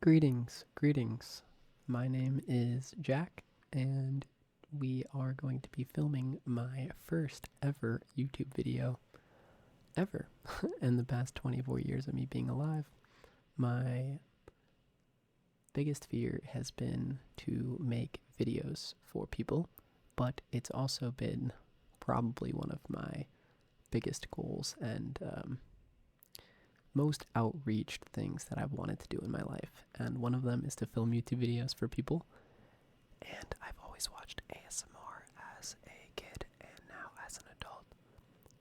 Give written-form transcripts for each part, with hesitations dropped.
Greetings, greetings. My name is Jack, and we are going to be filming my first ever YouTube video ever in the past 24 years of me being alive. My biggest fear has been to make videos for people, but it's also been probably one of my biggest goals and most outreached things that I've wanted to do in my life, and one of them is to film YouTube videos for people. And I've always watched ASMR as a kid and now as an adult,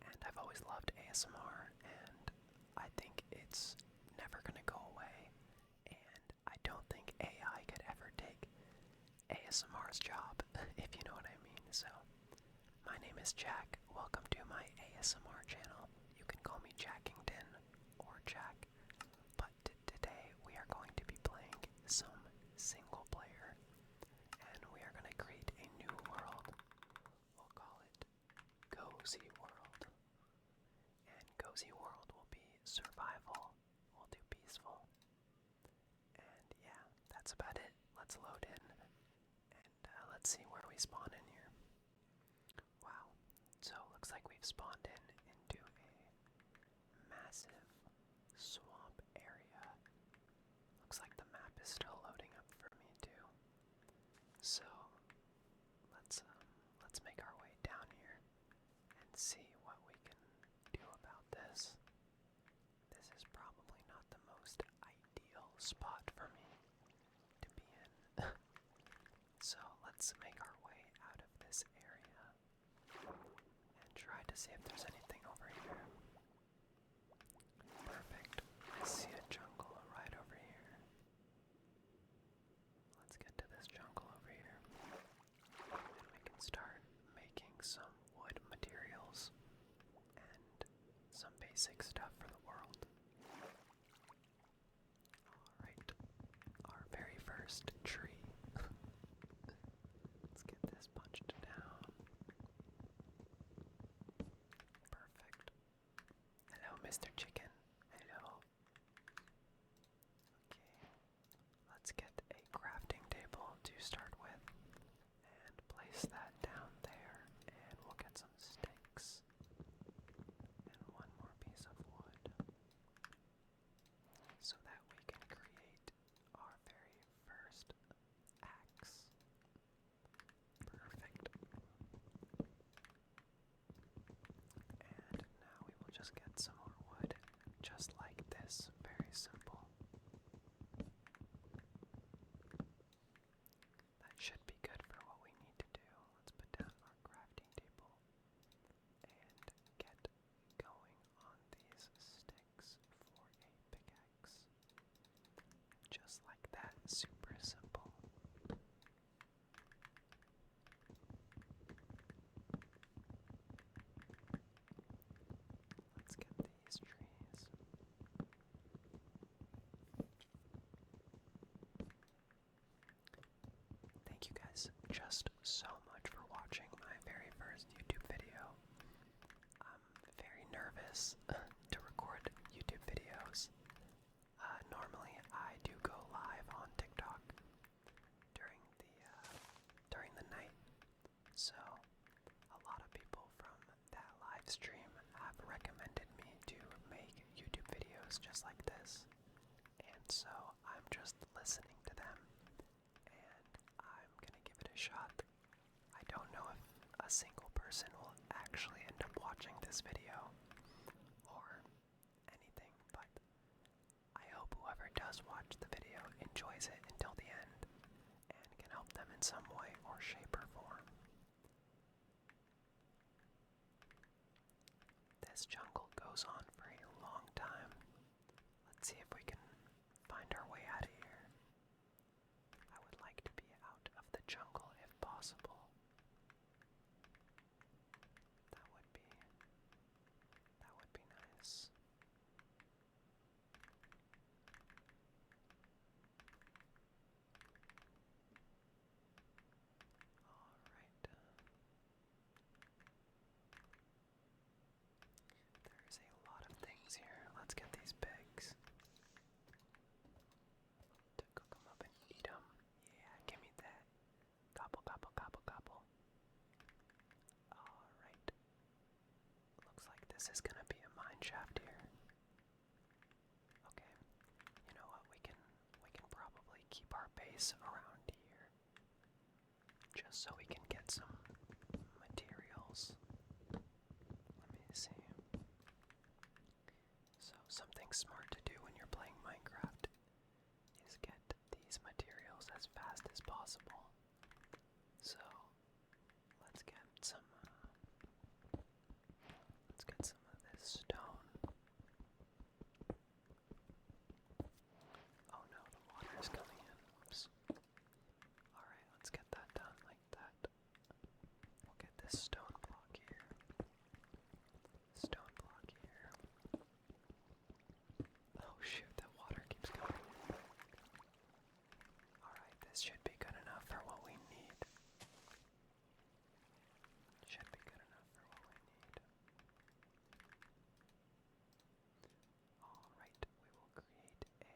and I've always loved ASMR, and I think it's never gonna go away, and I don't think AI could ever take ASMR's job, if you know what I mean. So, my name is Jack. Welcome to my ASMR channel. You can call me Jackington or Jack, but today we are going to be playing some single player, and we are going to create a new world. We'll call it Cozy World, and Cozy World will be survival. We'll do peaceful, and yeah, that's about it. Let's load in, and let's see where we spawn in here. Wow, so looks like we've spawned into a massive swamp area. Looks like the map is still loading up for me too. So let's make our way down here and see what we can do about this. This is probably not the most ideal spot for me to be in. So let's make our way out of this area and try to see if there's anything over here. Perfect. I see a jungle right over here. Let's get to this jungle over here. And we can start making some wood materials and some basic stuff for the world. Alright. Our very first tree. Let's get this punched down. Perfect. Hello, Mr. Chicken. Hello. Okay. Let's get a crafting table to start with and place that down there, and we'll get some sticks and one more piece of wood so that we can create our very first axe. Perfect. And now we will just get some more wood, just like this. Very simple. That should be good for what we need to do. Let's put down our crafting table and get going on these sticks for a pickaxe. Just like that. Super simple. Let's get these trees. Thank you guys just so much for watching my very first YouTube video. I'm very nervous to record YouTube videos. Normally I do go live on TikTok during the night, so a lot of people from that live stream have recommended me to make YouTube videos just like this, and so I'm just listening to them, and I'm gonna give it a shot. I don't know if a single person will actually end up watching this video or anything, but I hope whoever does watch the video enjoys it until the end and can help them in some way or shape or form. This jungle goes on for a long time. Let's see if we can find our way out of here. I would like to be out of the jungle if possible. That would be nice. Alright. There's a lot of this is gonna be a mine shaft here. Okay, you know what? We can probably keep our base around here, just so we can get some materials. Let me see. So something smart to do when you're playing Minecraft is get these materials as fast as possible. So let's get some of this stone. Oh no, the water is coming in. Oops. Alright, let's get that done like that. We'll get this stone block here. Stone block here. Oh shoot, that water keeps going. Alright, this should be good enough for what we need. Should be good enough for what we need. Alright, we will create a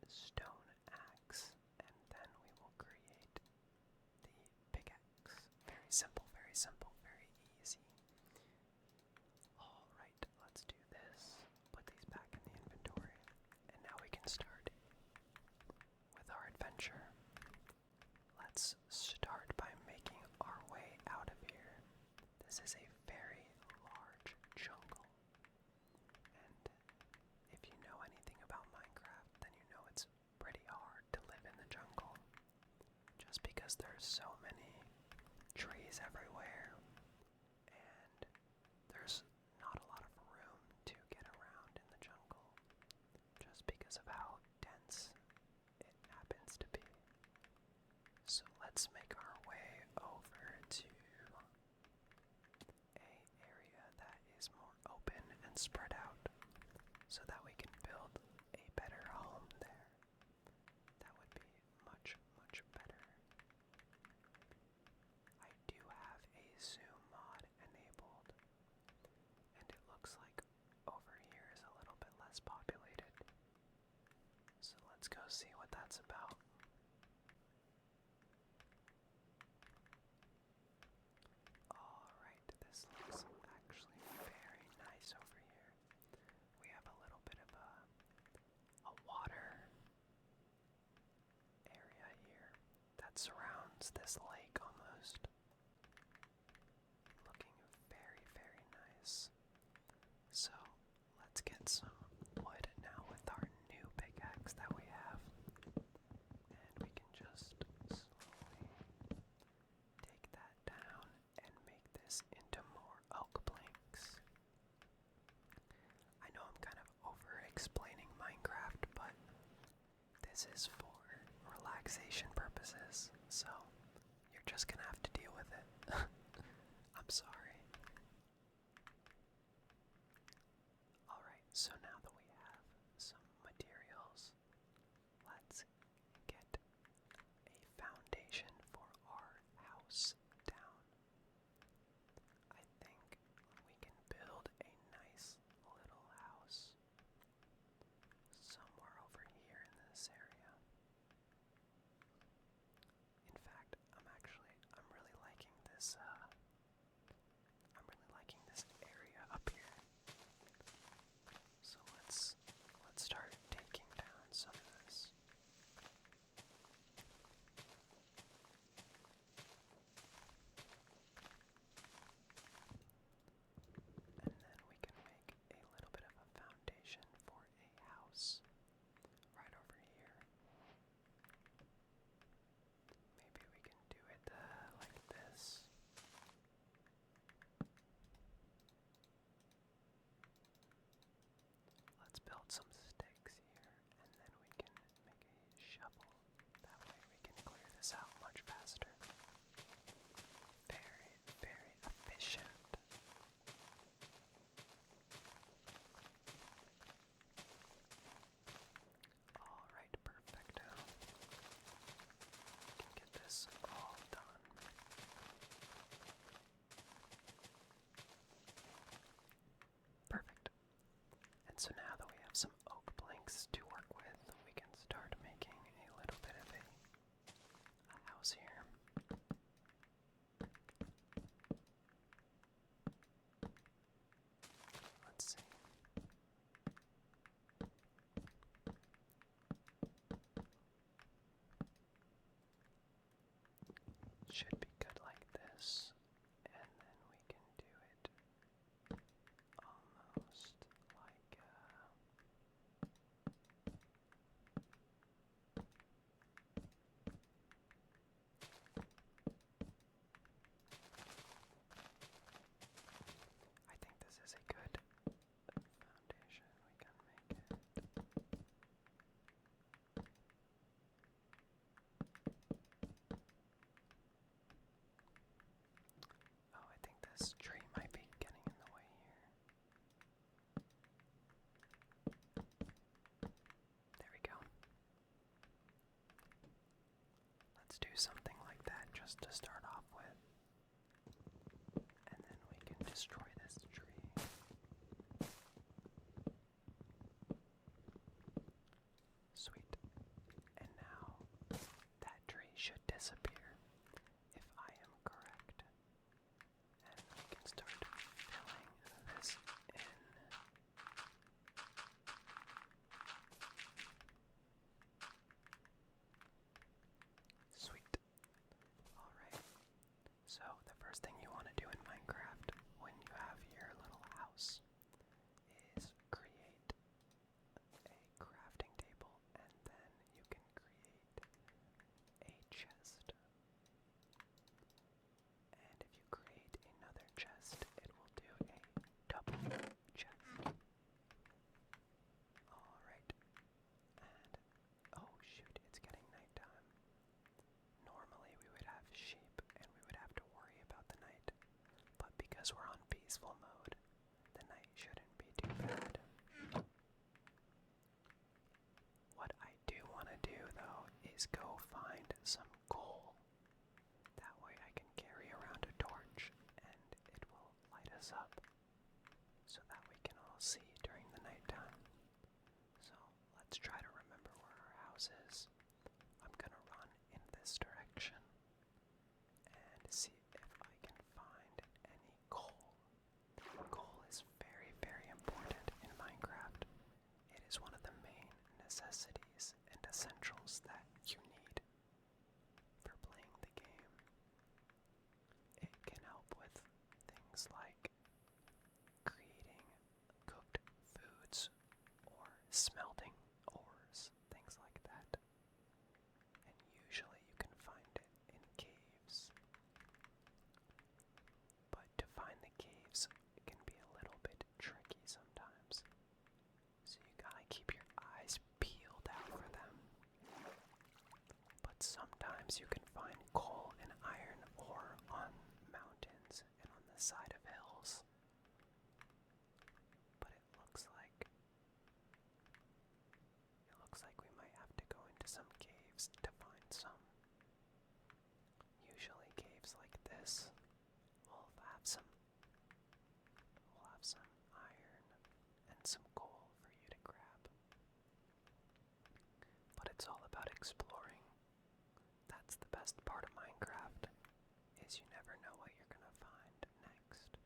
stone axe, and then we will create the pickaxe. Very simple, very easy. Alright, let's do this. Put these back in the inventory. And now we can start with our adventure. Let's start by making our way out of here. This is a very large jungle. And if you know anything about Minecraft, then you know it's pretty hard to live in the jungle. Just because there's so many trees everywhere, and there's not a lot of room to get around in the jungle, just because of how dense it happens to be. So let's make our way over to a area that is more open and spread out, so that we can build a better home there. That would be much, much better. I do have a zoom mod enabled, and it looks like over here is a little bit less populated. So let's go see what that's about. Alright, this looks actually very nice over here. We have a little bit of a water area here that surrounds this lake almost. Looking very, very nice. So let's get some wood now with our new pickaxe that we have. And we can just slowly take that down and make this into more oak planks. I know I'm kind of over-explaining Minecraft, but this is for relaxation purposes, so you're just gonna have to deal with it. I'm sorry. Alright, so now that we have some materials, let's get a foundation for our house down. I think we can build a nice little house somewhere over here in this area. In fact, I'm really liking this should be good like this, and then we can do it almost like I think this is a good foundation. We can make it. Oh, I think this tree might be getting in the way here. There we go. Let's do something like that just to start off with. And then we can destroy this tree. Sweet. And now that tree should disappear if I am correct. And we can start filling this in. Sweet. Alright. So the first thing you want to do in Minecraft when you have your little house is create a crafting table, and then you can create a chest. And if you create another chest, it will do a double chest. Alright. And, oh shoot, it's getting nighttime. Normally we would have sheep and we would have to worry about the night, but because we're on peaceful mode, the night shouldn't be too bad. What I do want to do though is go find some coal. That way I can carry around a torch and it will light us up so that we can all see during the nighttime. So let's try to remember where our house is. I'm gonna run in this direction and see if I can find any coal. Coal is very, very important in Minecraft. It is one of the main necessities and essentials that you need for playing the game. It can help with things like creating cooked foods or smelting ores, things like that. And usually you can find it in caves. But to find the caves, it can be a little bit tricky sometimes. So you gotta keep your eyes peeled out for them. But sometimes you can find coal and iron ore on mountains and on the side of hills. But it looks like we might have to go into some caves to find some. Usually caves like this will have some iron and some coal for you to grab. But it's all about exploring. That's the best part of Minecraft, is you never know what you're gonna find next.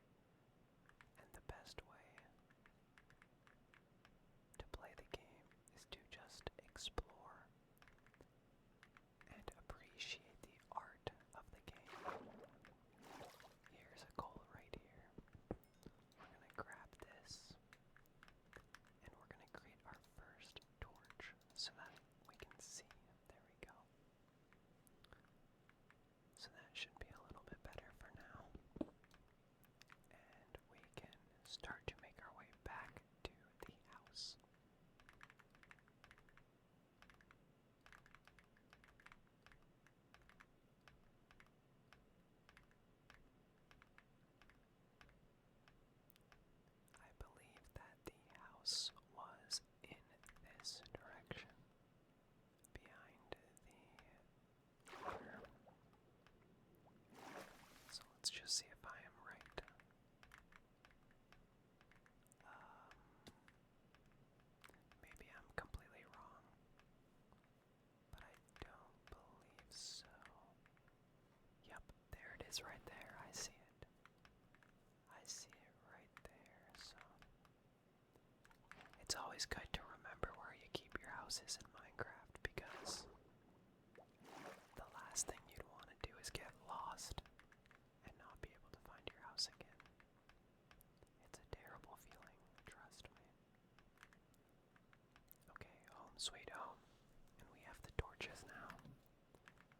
And the best way to play the game is to just explore and appreciate the art of the game. Here's a goal right here. We're gonna grab this, and we're gonna create our first torch so that we can see. There we go. So that should be a little bit better for now. And we can start to make our way back to the house. I believe that the house was in this direction, behind the water. So let's just see if I am right. Maybe I'm completely wrong, but I don't believe so. Yep, there it is right there. I see it. I see it right there. So it's always good to remember where you keep your houses in Minecraft, because the last thing you'd want to do is get lost. torches now.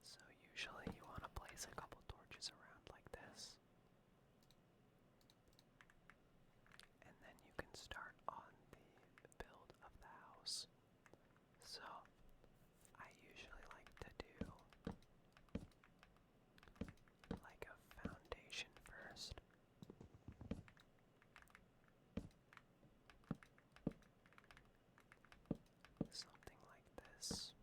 So usually you want to place a couple torches around like this. And then you can start on the build of the house. So I usually like to do like a foundation first. Something like this.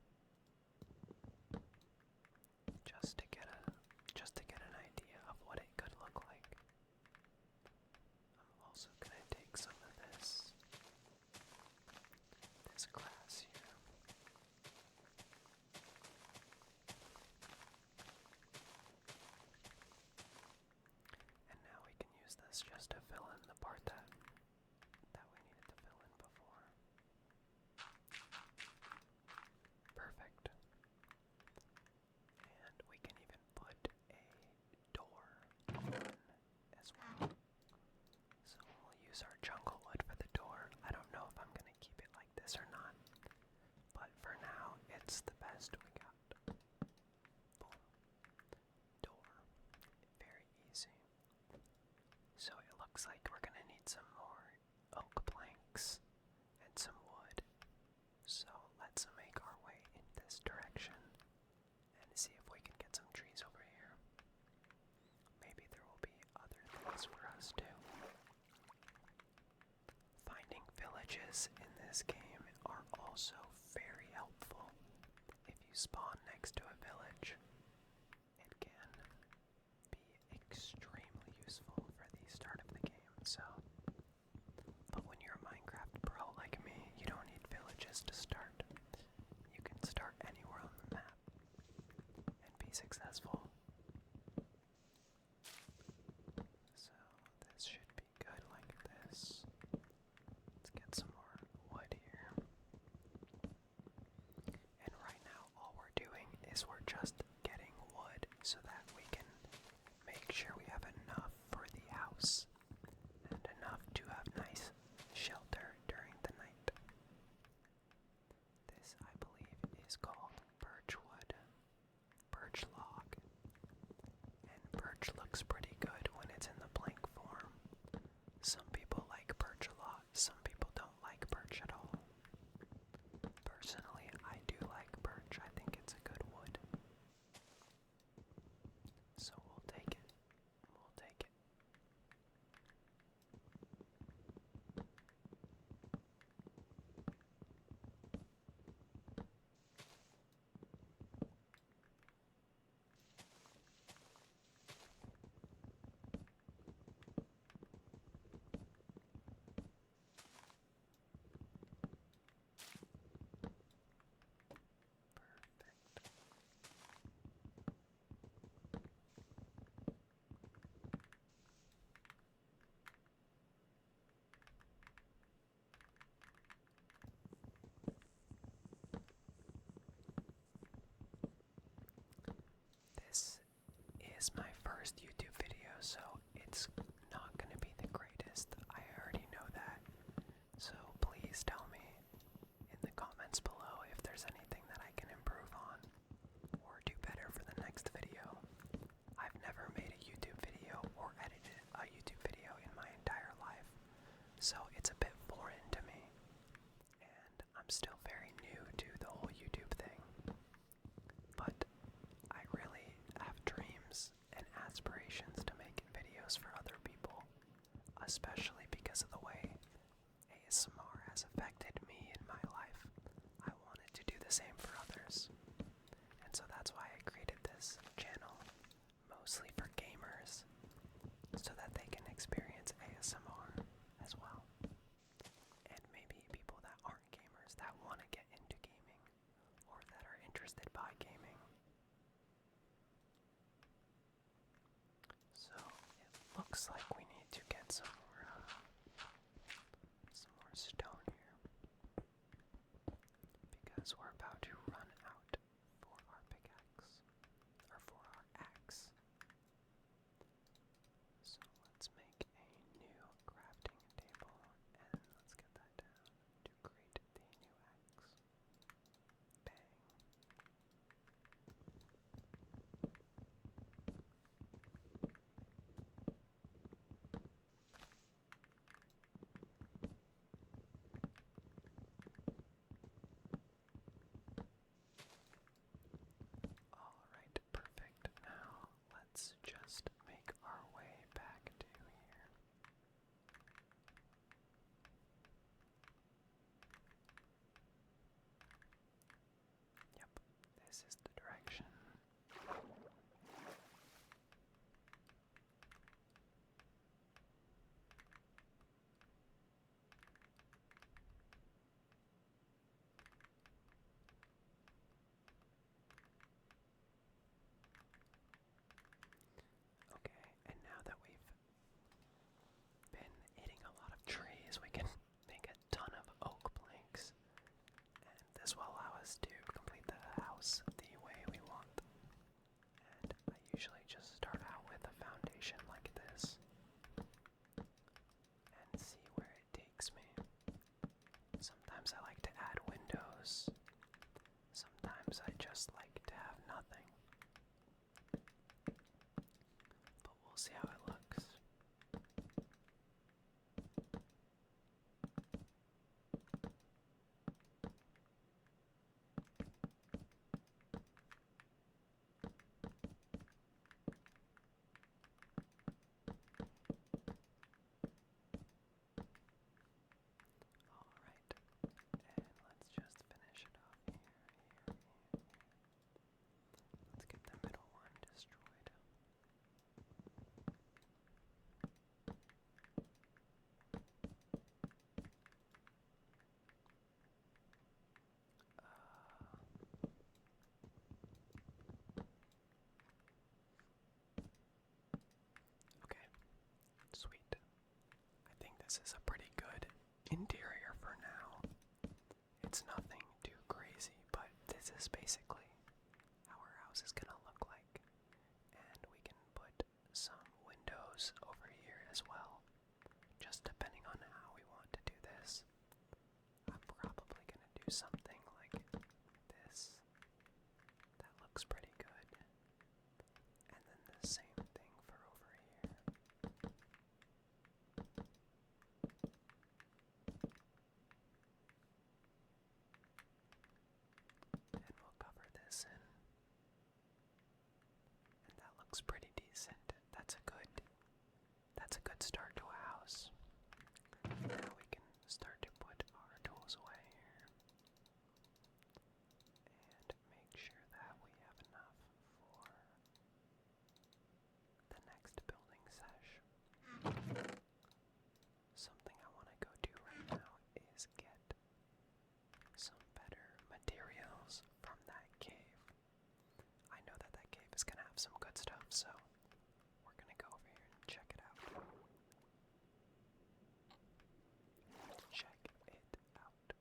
Just to get an idea of what it could look like. I'm also gonna take some of this grass here. And now we can use this just to fill in the part that we needed to fill in before. Perfect. And we can even put a door on as well. So we'll use our jungle wood for the door. I don't know if I'm going to keep it like this or not, but for now it's the best we got. Boom. Door. Very easy. So it looks like we're going to need some more oak planks and some wood. So let's make our way in this direction and see if we can get some trees over here. Maybe there will be other things for us too. Finding villages in this game are also very helpful. If you spawn next to a village, it can be extremely useful for the start of the game. So, but when you're a Minecraft pro like me, you don't need villages to start. You can start anywhere on the map and be successful. So this should be good like this. Let's get some more wood here. And right now all we're doing is we're just getting wood so that we can make sure we have enough for the house and enough to have nice shelter during the night. This, I believe, is called birch wood, birch log, and birch looks pretty good when it's in the plank form. Some people like birch a lot, some people don't like birch at all. Personally, I do like birch. I think it's a good wood. So we'll take it. We'll take it. This is my first YouTube video, so it's not going to be the greatest. I already know that. So please tell me in the comments below if there's anything that I can improve on or do better for the next video. I've never made a YouTube video or edited a YouTube video in my entire life, so it's a bit foreign to me. And I'm still very new to the whole YouTube thing. But I really have dreams and aspirations to make videos for other people, especially because of the way ASMR has affected me in my life. I wanted to do the same for others. And so that's why I created this channel, mostly for gamers, so that they can experience ASMR as well. And maybe people that aren't gamers that want to get into gaming or that are interested by gaming. So it looks like we need to get some more stone here because we're about to run out for our pickaxe or for our axe. So let's make a new crafting table and let's get that down to create the new axe. Bang. this is a pretty good interior for now. It's nothing too crazy, but this is basically how our house is gonna look like. And we can put some windows over here as well, just depending on how we want to do this. I'm probably gonna do something like this. That looks pretty good. And then the same thing for over here. And we'll cover this in. And that looks pretty decent. That's a good start to a house. Now we can start to put our tools away here. And make sure that we have enough for the next building sesh. Something I want to go do right now is get some better materials from that cave. I know that that cave is going to have some good stuff, so we're going to go over here and check it out. Check it out.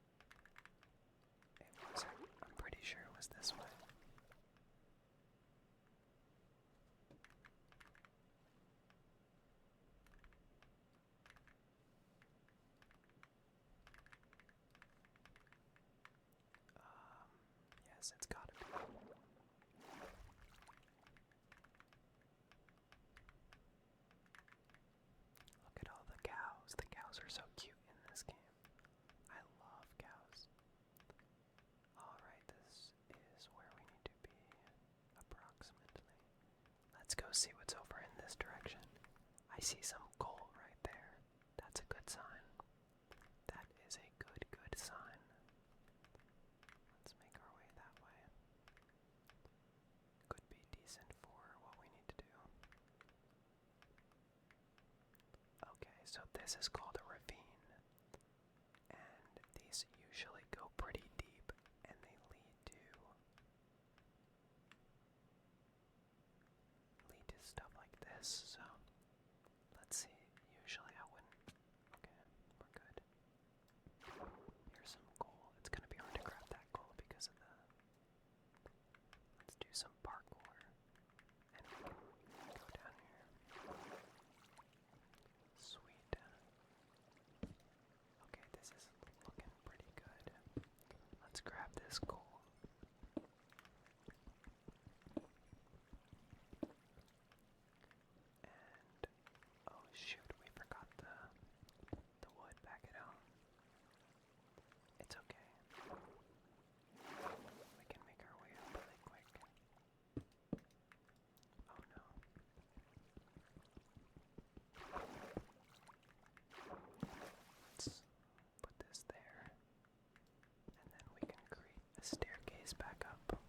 I'm pretty sure it was this way. Yes, it's gotta be. Look at all the cows. The cows are so cute in this game. I love cows. Alright, this is where we need to be, approximately. Let's go see what's over in this direction. I see some coal right there. That's a good sign. That is a good sign. Let's make our way that way. Could be decent for what we need to do. Okay, so this is called a ravine. And these usually go pretty deep, and they lead to stuff like this, so let's see. Usually I wouldn't. Okay, we're good. Here's some coal. It's gonna be hard to grab that coal because of the. Let's do some parkour. And we can go down here. Sweet. Okay, this is looking pretty good. Let's grab this coal. And oh shoot, we forgot the wood. Back it out. It's okay. We can make our way up really quick. Oh no. Let's put this there. And then we can create a staircase back up.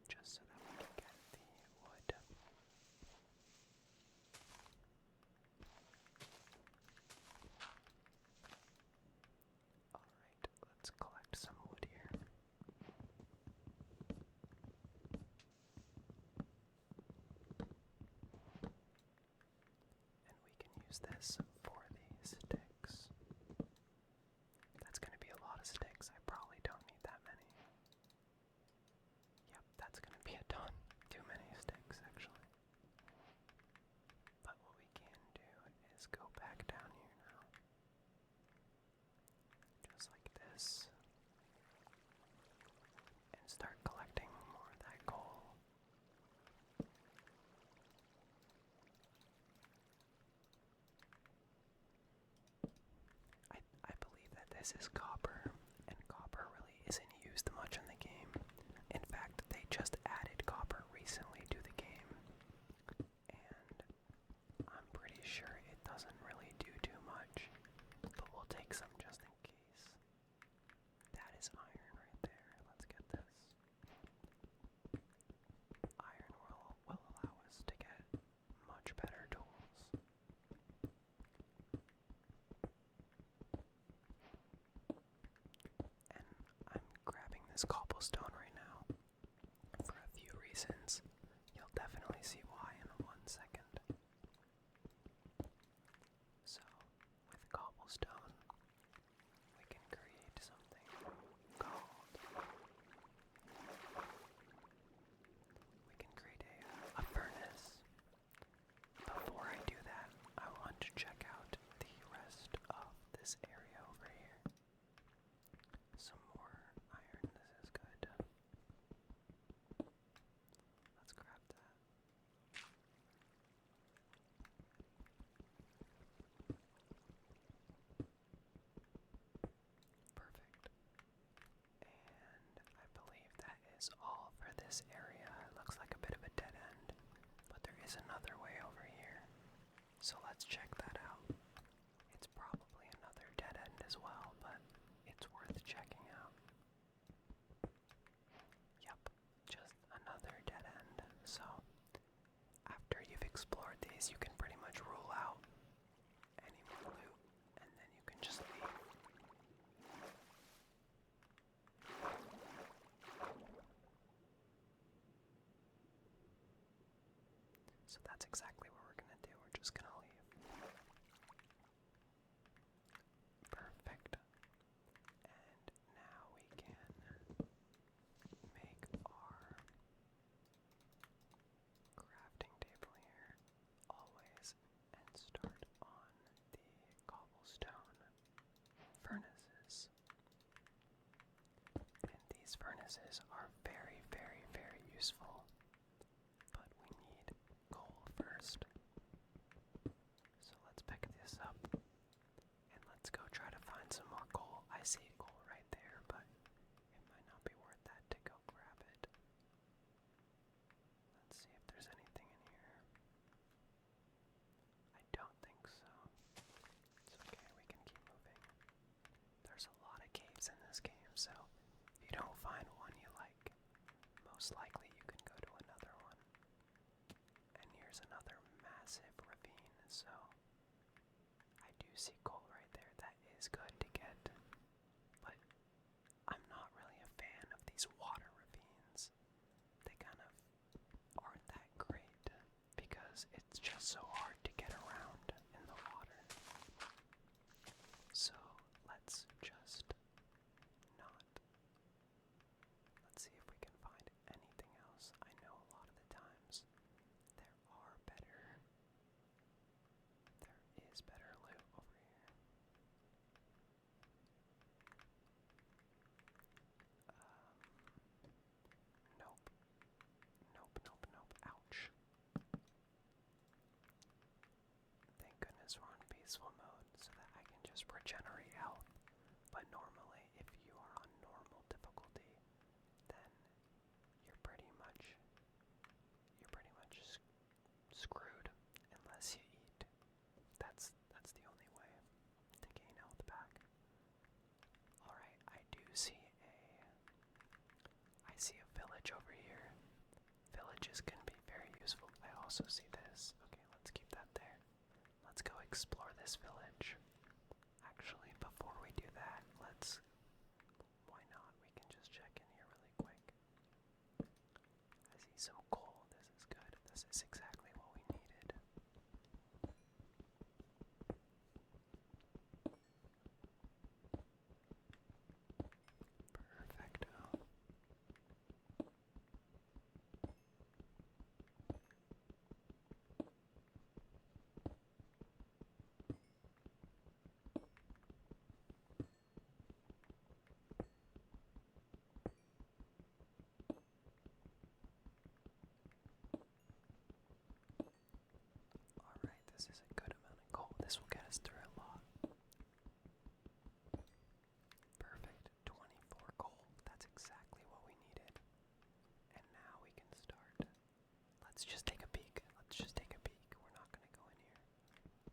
Just so that we can get the wood. Alright, let's collect some wood here. And we can use this for the sticks. That's going to be a lot of sticks. I probably don't need that many. Yep, that's going to be a ton. Too many sticks, actually. But what we can do is go back down here now. Just like this. And start collecting more of that coal. I believe that this is copper, and copper really isn't used much in the game. In fact, they just added copper recently to the game, and I'm pretty sure it doesn't really do too much, but we'll take some just in case. That is iron right there. Let's get this. Iron will allow us to get much better tools. And I'm grabbing this cobblestone right now for a few reasons. this area. It looks like a bit of a dead end, but there is another way over here. So let's check that out. It's probably another dead end as well, but it's worth checking out. Yep, just another dead end. So after you've explored these, you can pretty much rule out any more loot, and then you can just leave. So that's exactly what we're gonna do. We're just gonna leave. Perfect. And now we can make our crafting table here always and start on the cobblestone furnaces. And these furnaces are very, very, very useful. But we need coal first. So let's pick this up and let's go try to find some more coal. I see coal right there, but it might not be worth that to go grab it. Let's see if there's anything in here. I don't think so. It's okay, we can keep moving. There's a lot of caves in this game, so if you don't find one you like, most likely you can go to another one. And here's another massive ravine, so I do see coal right there. That is good to get, but I'm not really a fan of these water ravines. They kind of aren't that great because it's just so hard to get around in the water. So let's just not. Let's see if we can find anything else. I know a lot of the times there is better loot over here. Nope. Nope, nope, nope. Ouch. Thank goodness we're on peaceful mode so that I can just regenerate health. But normally, if you are on normal difficulty, then you're pretty much screwed unless you eat. That's the only way to gain health back. Alright, I see a village over here. Villages can be very useful. I also see this. Okay, let's keep that there. Let's go explore this village. Actually, before we do that, why not? We can just check in here really quick. I see some coal. This is good. This is exactly what we needed. Perfecto. Alright, this is a good amount of coal. This will get us through a lot. Perfect. 24 coal. That's exactly what we needed. And now we can start. Let's just take a peek. We're not going to go in here.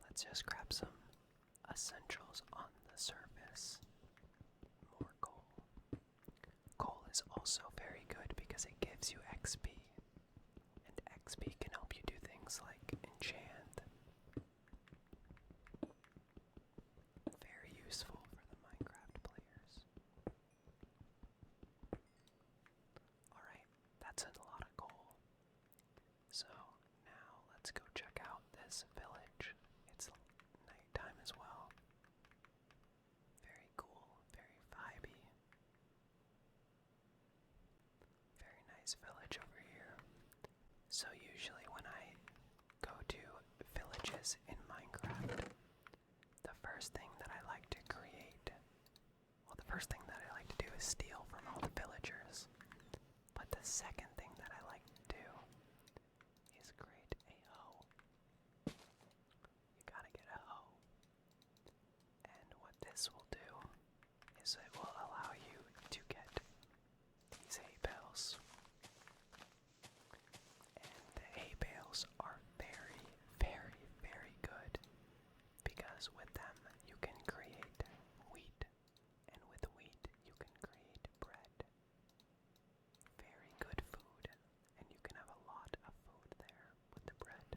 Let's just grab some essentials on the surface. More coal. Coal is also very good because it gives you XP. And XP can help you do things like enchant. Very useful for the Minecraft players. Alright, that's a lot of coal. So now let's go check out this village. It's nighttime as well. Very cool, very vibey. Very nice village over here. So usually when I go to villages in Minecraft, the first thing that I like to do is steal from all the villagers. But the second thing that I like to do is create a hoe. You gotta get a hoe. And what this will do is it will allow you to get these hay bales. because with them you can create wheat, and with wheat you can create bread. Very good food, and you can have a lot of food there with the bread.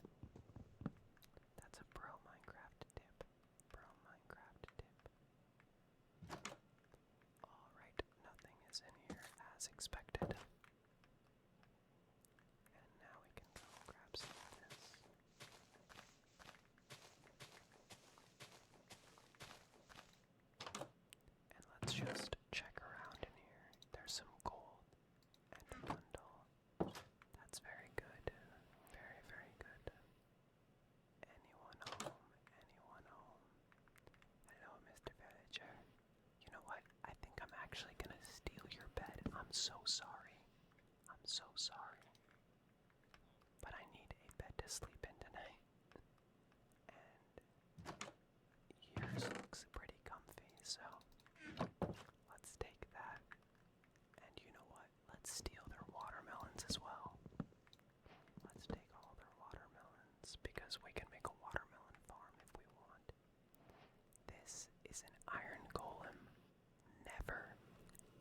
That's a pro Minecraft tip. Pro Minecraft tip. Alright, nothing is in here as expected. And now we can go grab some of this. And let's just check around in here. There's some gold and a bundle. That's very good. Very, very good. Anyone home? Anyone home? Hello, Mr. Villager. You know what? I think I'm actually gonna steal your bed. I'm so sorry. I'm so sorry. But I need a bed to sleep in tonight. And yours looks pretty comfy, so let's take that. And you know what? Let's steal their watermelons as well. Let's take all their watermelons because we can make a watermelon farm if we want. This is an iron golem. Never,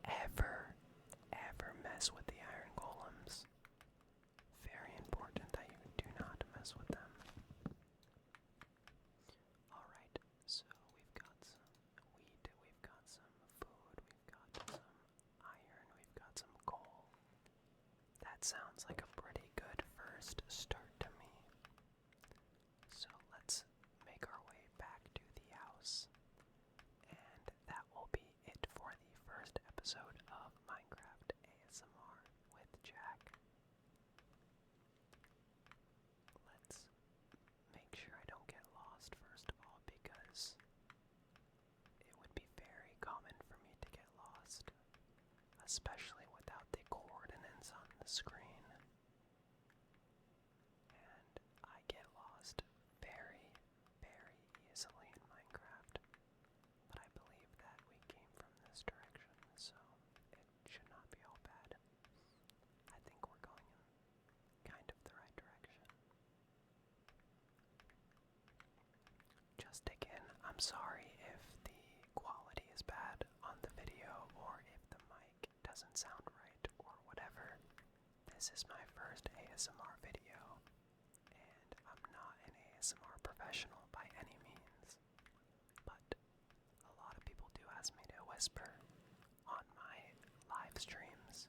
ever, ever mess with the iron golems. Very important that you do not mess with them. Alright, so we've got some wheat, we've got some food, we've got some iron, we've got some coal. That sounds like a pretty good first start to me. So let's make our way back to the house. And that will be it for the first episode of Minecraft ASMR with Jack. Let's make sure I don't get lost first of all, because it would be very common for me to get lost, especially without the coordinates on the screen. And I get lost very, very easily in Minecraft. But I believe that we came from this direction, so it should not be all bad. I think we're going in kind of the right direction. Just again, I'm sorry if the quality is bad on the video or if the mic doesn't sound right or whatever. This is my first ASMR video, and I'm not an ASMR professional by any means, but a lot of people do ask me to whisper on my live streams,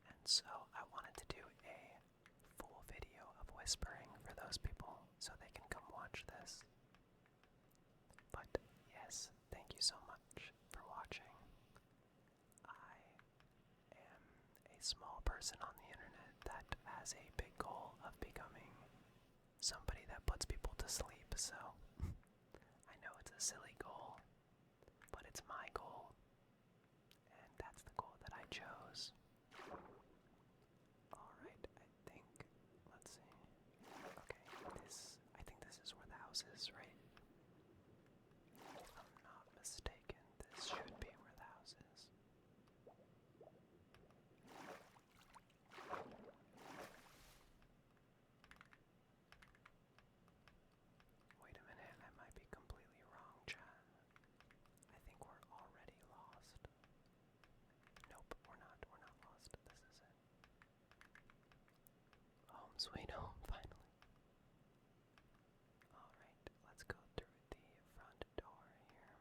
and so I wanted to do a full video of whispering for those people so they can come watch this. But yes, thank you so much for watching. I am a small person on the internet that has a big goal of becoming somebody that puts people to sleep, so I know it's a silly goal, but it's my goal, and that's the goal that I chose. Alright, I think, let's see. Okay, I think this is where the house is, right? If I'm not mistaken, this should be where the house is. Wait a minute, I might be completely wrong, chat. I think we're already lost. Nope, we're not lost. This is it. Home sweet home, finally. Alright, let's go through the front door here.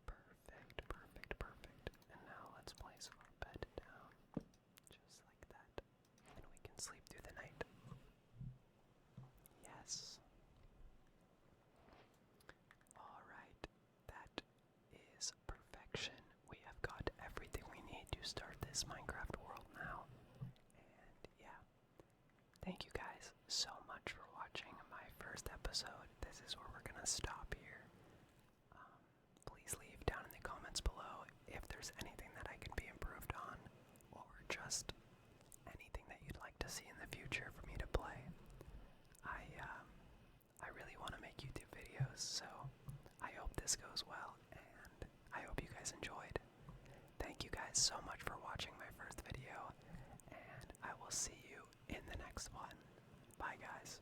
Perfect, perfect, perfect. And now let's place our bed down. Just like that. And we can sleep through the night. Yes. Alright, that is perfection. We have got everything we need to start this Minecraft world now. And yeah, thank you guys so much for watching my first episode. This is where we're gonna stop here. Please leave down in the comments below if there's anything that I can be improved on, or just anything that you'd like to see in the future for me to play. I really want to make YouTube videos, so I hope this goes well, and I hope you guys enjoyed. Thank you guys so much for watching my first video, and I will see you in the next one. Bye guys.